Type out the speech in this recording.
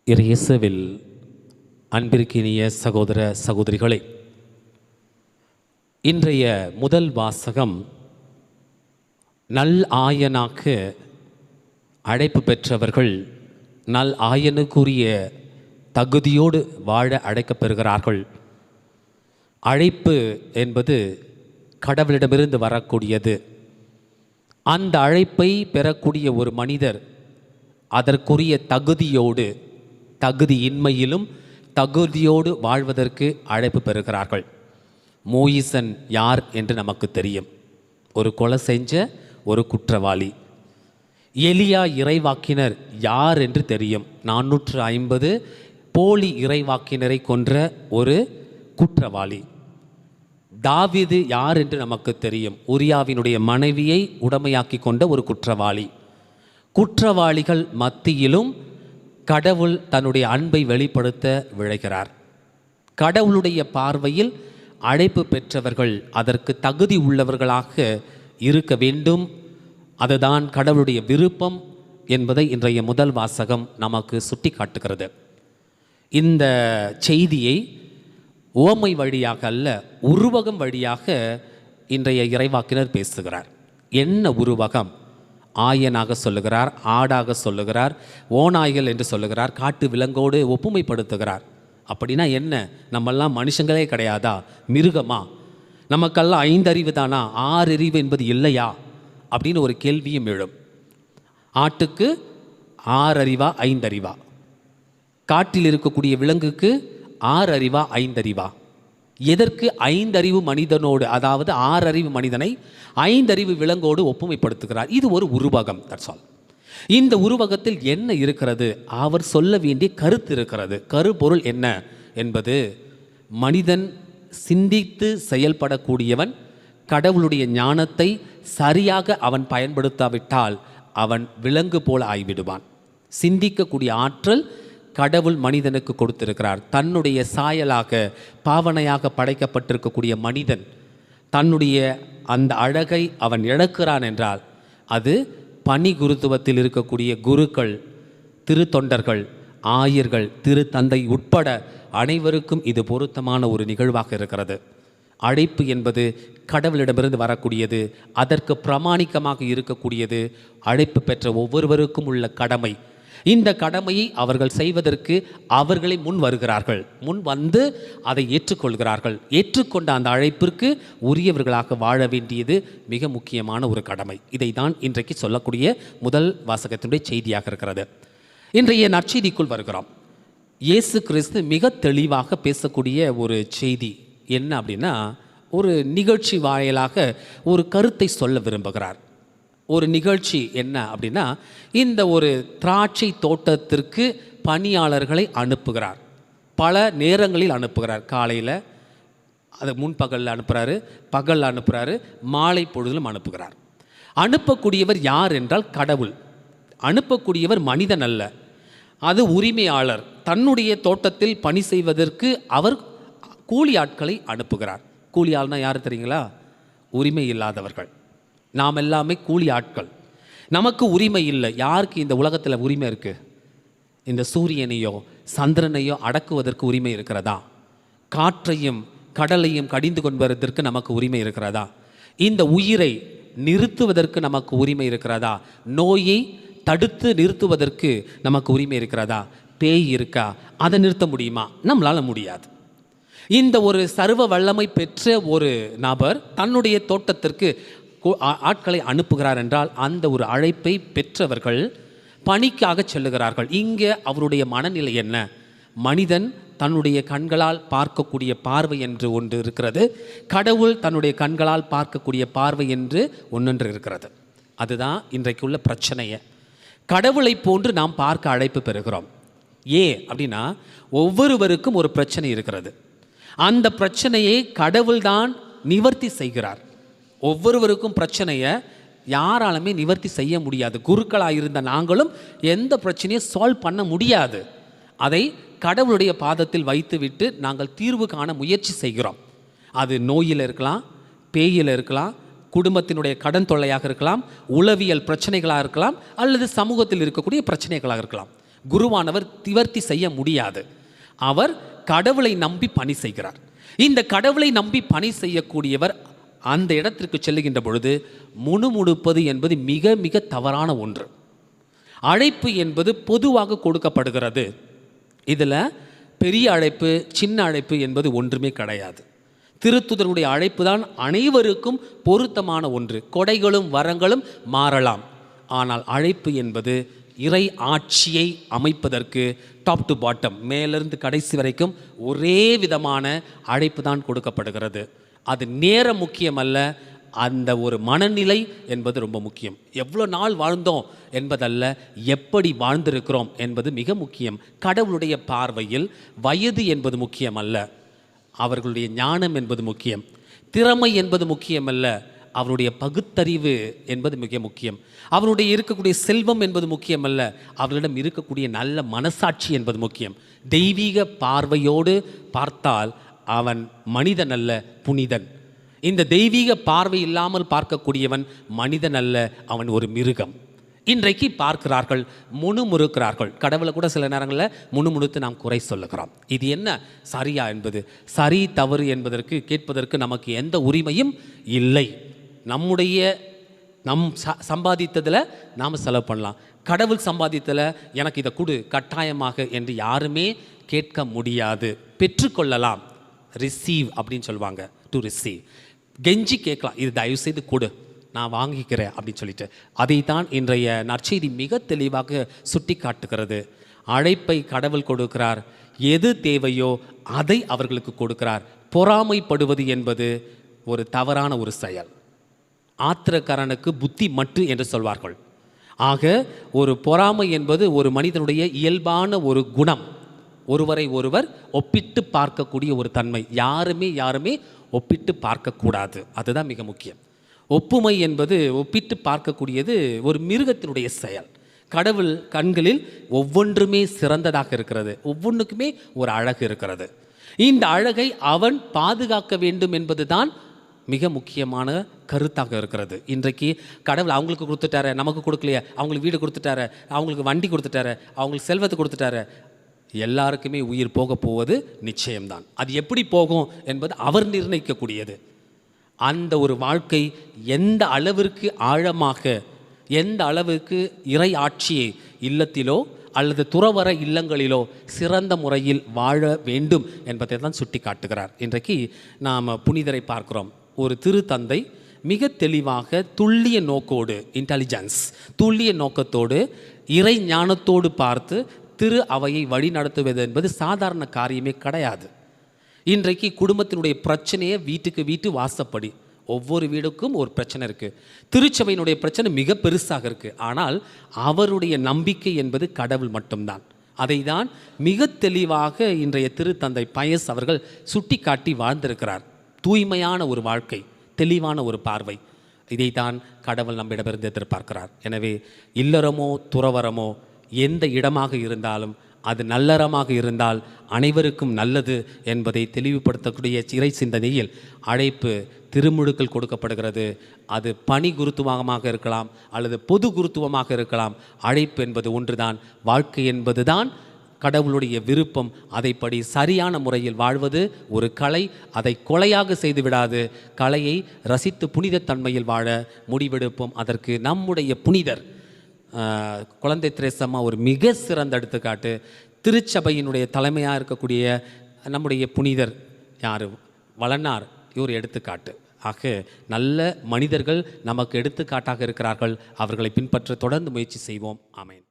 இயேசுவில் அன்பிற்கினிய சகோதர சகோதரிகளே, இன்றைய முதல் வாசகம் நல் ஆயனாக அழைப்பு பெற்றவர்கள் நல் ஆயனுக்குரிய தகுதியோடு வாழ அழைக்கப்பெறுகிறார்கள். அழைப்பு என்பது கடவுளிடமிருந்து வரக்கூடியது. அந்த அழைப்பை பெறக்கூடிய ஒரு மனிதர் அதற்குரிய தகுதியோடு, தகுதியின்மையிலும் தகுதியோடு வாழ்வதற்கு அழைப்பு பெறுகிறார்கள். மோயிசன் யார் என்று நமக்கு தெரியும். ஒரு கொலை செஞ்ச ஒரு குற்றவாளி. எலியா இறைவாக்கினர் யார் என்று தெரியும். 450 போலி இறைவாக்கினரை கொன்ற ஒரு குற்றவாளி. தாவீது யார் என்று நமக்கு தெரியும். உரியாவினுடைய மனைவியை உடமையாக்கி கொண்ட ஒரு குற்றவாளி. குற்றவாளிகள் மத்தியிலும் கடவுள் தன்னுடைய அன்பை வெளிப்படுத்த விழைகிறார். கடவுளுடைய பார்வையில் அழைப்பு பெற்றவர்கள் அதற்கு தகுதி உள்ளவர்களாக இருக்க வேண்டும். அதுதான் கடவுளுடைய விருப்பம் என்பதை இன்றைய முதல் வாசகம் நமக்கு சுட்டி காட்டுகிறது. இந்த செய்தியை உவமை வழியாக அல்ல, உருவகம் வழியாக இன்றைய இறைவாக்கினர் பேசுகிறார். என்ன உருவகம்? ஆயனாக சொல்லுகிறார், ஆடாக சொல்லுகிறார், ஓநாய்கள் என்று சொல்லுகிறார், காட்டு விலங்கோடு ஒப்புமைப்படுத்துகிறார். அப்படின்னா என்ன? நம்மெல்லாம் மனுஷங்களே கிடையாதா? மிருகமா? நமக்கெல்லாம் 5 அறிவு தானா? 6 அறிவு என்பது இல்லையா அப்படின்னு ஒரு கேள்வியும் எழும். ஆட்டுக்கு 6 அறிவா 5 அறிவா? காட்டில் இருக்கக்கூடிய விலங்குக்கு 6 அறிவா 5 அறிவா? எதற்கு 5 அறிவு மனிதனோடு, அதாவது 6 அறிவு மனிதனை 5 அறிவு விலங்கோடு ஒப்புமைப்படுத்துகிறார்? இது ஒரு உருவகம். தட்சால் இந்த உருவகத்தில் என்ன இருக்கிறது? அவர் சொல்ல வேண்டிய கருத்து இருக்கிறது. கருப்பொருள் என்ன என்பது, மனிதன் சிந்தித்து செயல்படக்கூடியவன். கடவுளுடைய ஞானத்தை சரியாக அவன் பயன்படுத்தாவிட்டால் அவன் விலங்கு போல ஆகிவிடுவான். சிந்திக்கக்கூடிய ஆற்றல் கடவுள் மனிதனுக்கு கொடுத்திருக்கிறார். தன்னுடைய சாயலாக பாவனையாக படைக்கப்பட்டிருக்கக்கூடிய மனிதன் தன்னுடைய அந்த அழகை அவன் இழக்கிறான் என்றால் அது பணி குருத்துவத்தில் இருக்கக்கூடிய குருக்கள், திருத்தொண்டர்கள், ஆயர்கள், திருத்தந்தை உட்பட அனைவருக்கும் இது பொருத்தமான ஒரு நிகழ்வாக இருக்கிறது. அழைப்பு என்பது கடவுளிடமிருந்து வரக்கூடியது. அதற்கு பிரமாணிக்கமாக இருக்கக்கூடியது அழைப்பு பெற்ற ஒவ்வொருவருக்கும் உள்ள கடமை. இந்த கடமையை அவர்கள் செய்வதற்கு அவர்களே முன் வருகிறார்கள். முன் வந்து அதை ஏற்றுக்கொள்கிறார்கள். ஏற்றுக்கொண்ட அந்த அழைப்பிற்கு உரியவர்களாக வாழ வேண்டியது மிக முக்கியமான ஒரு கடமை. இதை தான் இன்றைக்கு சொல்லக்கூடிய முதல் வாசகத்தினுடைய செய்தியாக இருக்கிறது. இன்றைய நற்செய்திக்குள் வருகிறோம். இயேசு கிறிஸ்து மிக தெளிவாக பேசக்கூடிய ஒரு செய்தி என்ன அப்படின்னா, ஒரு நிகழ்ச்சி வாயிலாக ஒரு கருத்தை சொல்ல விரும்புகிறார். ஒரு நிகழ்ச்சி என்ன அப்படின்னா, இந்த ஒரு திராட்சை தோட்டத்திற்கு பணியாளர்களை அனுப்புகிறார். பல நேரங்களில் அனுப்புகிறார். காலையில், அதை முன்பகலில் அனுப்புகிறாரு, பகலில் அனுப்புகிறாரு, மாலை பொழுதிலும் அனுப்புகிறார். அனுப்பக்கூடியவர் யார் என்றால் கடவுள். அனுப்பக்கூடியவர் மனிதன் அல்ல, அது உரிமையாளர். தன்னுடைய தோட்டத்தில் பணி செய்வதற்கு அவர் கூலி ஆட்களை அனுப்புகிறார். கூலி ஆள்னா யார் தெரியுங்களா? உரிமை இல்லாதவர்கள். நாம் எல்லாமே கூலி ஆட்கள். நமக்கு உரிமை இல்லை. யாருக்கு இந்த உலகத்தில் உரிமை இருக்குது? இந்த சூரியனையோ சந்திரனையோ அடக்குவதற்கு உரிமை இருக்கிறதா? காற்றையும் கடலையும் கடிந்து கொள்வதற்கு நமக்கு உரிமை இருக்கிறதா? இந்த உயிரை நிறுத்துவதற்கு நமக்கு உரிமை இருக்கிறதா? நோயை தடுத்து நிறுத்துவதற்கு நமக்கு உரிமை இருக்கிறதா? பேய் இருக்கா? அதை நிறுத்த முடியுமா? நம்மளால் முடியாது. இந்த ஒரு சர்வ வல்லமை பெற்ற ஒரு நபர் தன்னுடைய தோட்டத்திற்கு ஆட்களை அனுப்புகிறார் என்றால் அந்த ஒரு அழைப்பை பெற்றவர்கள் பணிக்காக செல்லுகிறார்கள். இங்கே அவருடைய மனநிலை என்ன? மனிதன் தன்னுடைய கண்களால் பார்க்கக்கூடிய பார்வை என்று ஒன்று இருக்கிறது. கடவுள் தன்னுடைய கண்களால் பார்க்கக்கூடிய பார்வை என்று ஒன்றொன்று இருக்கிறது. அதுதான் இன்றைக்குள்ள பிரச்சனையை. கடவுளை போன்று நாம் பார்க்க அழைப்பு பெறுகிறோம். ஏன் அப்படின்னா, ஒவ்வொருவருக்கும் ஒரு பிரச்சனை இருக்கிறது. அந்த பிரச்சனையை கடவுள்தான் நிவர்த்தி செய்கிறார். ஒவ்வொருவருக்கும் பிரச்சனையை யாராலுமே நிவர்த்தி செய்ய முடியாது. குருக்களாக இருந்த நாங்களும் எந்த பிரச்சனையும் சால்வ் பண்ண முடியாது. அதை கடவுளுடைய பாதத்தில் வைத்துவிட்டு நாங்கள் தீர்வு காண முயற்சி செய்கிறோம். அது நோயில் இருக்கலாம், பேயில் இருக்கலாம், குடும்பத்தினுடைய கடன் தொல்லையாக இருக்கலாம், உளவியல் பிரச்சனைகளாக இருக்கலாம், அல்லது சமூகத்தில் இருக்கக்கூடிய பிரச்சனைகளாக இருக்கலாம். குருவானவர் திவர்த்தி செய்ய முடியாது. அவர் கடவுளை நம்பி பணி செய்கிறார். இந்த கடவுளை நம்பி பணி செய்யக்கூடியவர் அந்த இடத்திற்கு செல்லுகின்ற பொழுது முணுமுணுப்பது என்பது மிக மிக தவறான ஒன்று. அழைப்பு என்பது பொதுவாக கொடுக்கப்படுகிறது. இதில் பெரிய அழைப்பு சின்ன அழைப்பு என்பது ஒன்றுமே கிடையாது. திருத்துதருடைய அழைப்பு தான் அனைவருக்கும் பொருத்தமான ஒன்று. கொடைகளும் வரங்களும் மாறலாம், ஆனால் அழைப்பு என்பது இறை ஆட்சியை அமைப்பதற்கு டாப் டு பாட்டம், மேலிருந்து கடைசி வரைக்கும் ஒரே விதமான அழைப்பு தான் கொடுக்கப்படுகிறது. அது நேரம் முக்கியமல்ல, அந்த ஒரு மனநிலை என்பது ரொம்ப முக்கியம். எவ்வளோ நாள் வாழ்ந்தோம் என்பதல்ல, எப்படி வாழ்ந்திருக்கிறோம் என்பது மிக முக்கியம். கடவுளுடைய பார்வையில் வயது என்பது முக்கியமல்ல, அவர்களுடைய ஞானம் என்பது முக்கியம். திறமை என்பது முக்கியமல்ல, அவருடைய பகுத்தறிவு என்பது மிக முக்கியம். அவருடைய இருக்கக்கூடிய செல்வம் என்பது முக்கியமல்ல, அவர்களிடம் இருக்கக்கூடிய நல்ல மனசாட்சி என்பது முக்கியம். தெய்வீக பார்வையோடு பார்த்தால் அவன் மனிதன் அல்ல, புனிதன். இந்த தெய்வீக பார்வை இல்லாமல் பார்க்கக்கூடியவன் மனிதன் அல்ல, அவன் ஒரு மிருகம். இன்றைக்கு பார்க்கிறார்கள், முணுமுறுக்கிறார்கள். கடவுளை கூட சில நேரங்களில் முணுமுணுத்து நாம் குறை சொல்லுகிறோம். இது என்ன சரியா என்பது, சரி தவறு என்பதற்கு கேட்பதற்கு நமக்கு எந்த உரிமையும் இல்லை. நம்முடைய சம்பாதித்ததில் நாம் செலவு பண்ணலாம். கடவுள் சம்பாதித்ததில் எனக்கு இதை கொடு கட்டாயமாக என்று யாருமே கேட்க முடியாது. பெற்றுக்கொள்ளலாம், ரிசீவ் அப்படின்னு சொல்லுவாங்க, டு ரிசீவ். கெஞ்சி கேட்கலாம், இது தயவு செய்து கொடு, நான் வாங்கிக்கிறேன் அப்படின்னு சொல்லிட்டு. அதை தான் இன்றைய நற்செய்தி மிக தெளிவாக சுட்டி காட்டுகிறது. அழைப்பை கடவுள் கொடுக்கிறார், எது தேவையோ அதை அவர்களுக்கு கொடுக்கிறார். பொறாமைப்படுவது என்பது ஒரு தவறான ஒரு செயல். ஆத்திரக்காரனுக்கு புத்தி மட்டு என்று சொல்வார்கள். ஆக ஒரு பொறாமை என்பது ஒரு மனிதனுடைய இயல்பான ஒரு குணம். ஒருவரை ஒருவர் ஒப்பிட்டு பார்க்கக்கூடிய ஒரு தன்மை. யாருமே ஒப்பிட்டு பார்க்கக்கூடாது, அதுதான் மிக முக்கியம். ஒப்புமை என்பது ஒப்பிட்டு பார்க்கக்கூடியது ஒரு மிருகத்தினுடைய செயல். கடவுள் கண்களில் ஒவ்வொன்றுமே சிறந்ததாக இருக்கிறது, ஒவ்வொன்றுக்குமே ஒரு அழகு இருக்கிறது. இந்த அழகை அவன் பாதுகாக்க வேண்டும் என்பது தான் மிக முக்கியமான கருத்தாக இருக்கிறது. இன்றைக்கு கடவுள் அவங்களுக்கு கொடுத்துட்டாரு, நமக்கு கொடுக்கலையே, அவங்களுக்கு வீடு கொடுத்துட்டாரு, அவங்களுக்கு வண்டி கொடுத்துட்டாரு, அவங்களுக்கு செல்வத்தை கொடுத்துட்டாரு. எல்லாருக்குமே உயிர் போவது நிச்சயம்தான். அது எப்படி போகும் என்பது அவர் நிர்ணயிக்கக்கூடியது. அந்த ஒரு வாழ்க்கை எந்த அளவிற்கு ஆழமாக, எந்த அளவுக்கு இறை ஆட்சியை இல்லத்திலோ அல்லது துறவற இல்லங்களிலோ சிறந்த முறையில் வாழ வேண்டும் என்பதை தான் சுட்டி காட்டுகிறார். இன்றைக்கு நாம் புனிதரை பார்க்கிறோம். ஒரு திருத்தந்தை மிக தெளிவாக துல்லிய நோக்கோடு, இன்டெலிஜென்ஸ், துல்லிய நோக்கத்தோடு இறை ஞானத்தோடு பார்த்து திரு அவையை வழி நடத்துவது என்பது சாதாரண காரியமே கிடையாது. இன்றைக்கு குடும்பத்தினுடைய பிரச்சனையை வீட்டுக்கு வீட்டு வாசப்படி, ஒவ்வொரு வீடுக்கும் ஒரு பிரச்சனை இருக்குது. திருச்சபையினுடைய பிரச்சனை மிக பெருசாக இருக்குது. ஆனால் அவருடைய நம்பிக்கை என்பது கடவுள் மட்டும்தான். அதை தான் மிக தெளிவாக இன்றைய திருத்தந்தை பயஸ் அவர்கள் சுட்டி காட்டி வாழ்ந்திருக்கிறார். தூய்மையான ஒரு வாழ்க்கை, தெளிவான ஒரு பார்வை, இதைத்தான் கடவுள் நம்மிடமிருந்து எதிர்பார்க்கிறார். எனவே இல்லறமோ துறவரமோ எந்த இடமாக இருந்தாலும் அது நல்லறமாக இருந்தால் அனைவருக்கும் நல்லது என்பதை தெளிவுபடுத்தக்கூடிய இறை சிந்தனையில் அழைப்பு திருமுழுக்கள் கொடுக்கப்படுகிறது. அது பணி குருத்துவமாக இருக்கலாம் அல்லது பொது குருத்துவமாக இருக்கலாம். அழைப்பு என்பது ஒன்றுதான். வாழ்க்கை என்பது தான் கடவுளுடைய விருப்பம். அதைப்படி சரியான முறையில் வாழ்வது ஒரு கலை. அதை கொலையாக செய்து விடாது, கலையை ரசித்து புனிதத்தன்மையில் வாழ முடிவெடுப்போம். அதற்கு நம்முடைய புனிதர் குழந்தை திரேசம்மா ஒரு மிக சிறந்த எடுத்துக்காட்டு. திருச்சபையினுடைய தலைமையாக இருக்கக்கூடிய நம்முடைய புனிதர் யார், வளனார், இவர் எடுத்துக்காட்டு. ஆக நல்ல மனிதர்கள் நமக்கு எடுத்துக்காட்டாக இருக்கிறார்கள். அவர்களை பின்பற்ற தொடர்ந்து முயற்சி செய்வோம். ஆமென்.